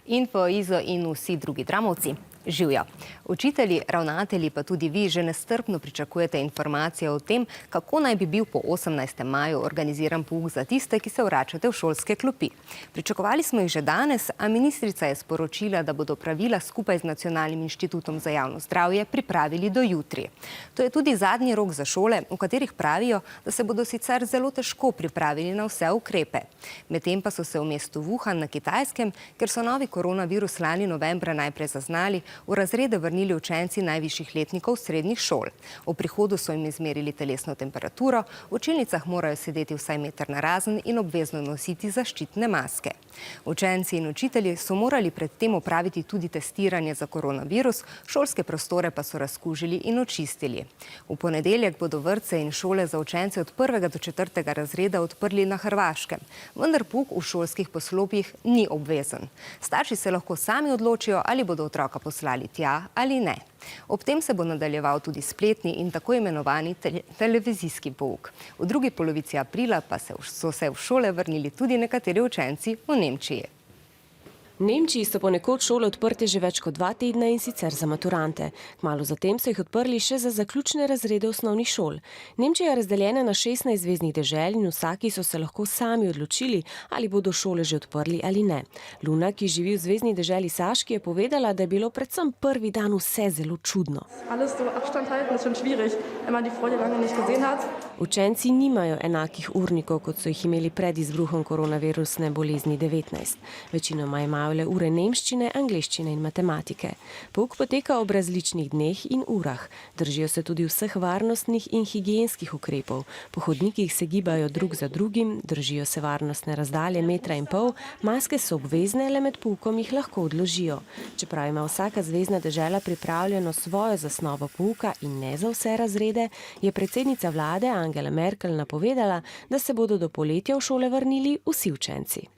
Info, Izo in vsi drugi dramovci. Živjo. Učitelji, ravnatelji pa tudi vi že nestrpno pričakujete informacije o tem, kako naj bi bil po 18. maju organiziran pouk za tiste, ki se vračate v šolske klopi. Pričakovali smo jih že danes, a ministrica je sporočila, da bodo pravila skupaj z Nacionalnim inštitutom za javno zdravje pripravili do jutri. To je tudi zadnji rok za šole, v katerih pravijo, da se bodo sicer zelo težko pripravili na vse ukrepe. Medtem pa so se v mestu Wuhan na Kitajskem, ker so novi koronavirus lani novembra najprej zaznali, v razrede vrnili učenci najvišjih letnikov srednjih šol. Ob prihodu so jim izmerili telesno temperaturo, v učilnicah morajo sedeti vsaj meter narazen in obvezno nositi zaščitne maske. Učenci in učitelji so morali predtem opraviti tudi testiranje za koronavirus, šolske prostore pa so razkužili in očistili. V ponedeljek bodo vrtce in šole za učence od 1. do 4. razreda odprli na Hrvaškem, vendar pouk v šolskih poslopjih ni obvezen. Starši se lahko sami odločijo, ali bodo otroka poslali tja ali ne. Ob tem se bo nadaljeval tudi spletni in tako imenovani televizijski pouk. V drugi polovici aprila pa so se v šole vrnili tudi nekateri učenci v Nemčiji. V Nemčiji so ponekod šole odprte že več kot 2 tedna in sicer za maturante. Kmalu zatem so jih odprli še za zaključne razrede osnovnih šol. Nemčija je razdeljena na 16 zveznih dežel in vsaki so se lahko sami odločili, ali bodo šole že odprli ali ne. Luna, ki živi v zvezni deželi Saški, je povedala, da je bilo predvsem prvi dan vse zelo čudno. Učenci nimajo enakih urnikov, kot so jih imeli pred izbruhom koronavirusne bolezni 19. Večinoma imajo le ure nemščine, angleščine in matematike. Pouk poteka ob različnih dneh in urah. Držijo se tudi vseh varnostnih in higienskih ukrepov. Po hodnikih se gibajo drug za drugim, držijo se varnostne razdalje 1,5 metra, maske so obvezne, le med poukom jih lahko odložijo. Čeprav ima vsaka zvezna dežela pripravljeno svojo zasnovo pouka in ne za vse razrede, je predsednica vlade Angela Merkel napovedala, da se bodo do poletja v šole vrnili vsi učenci.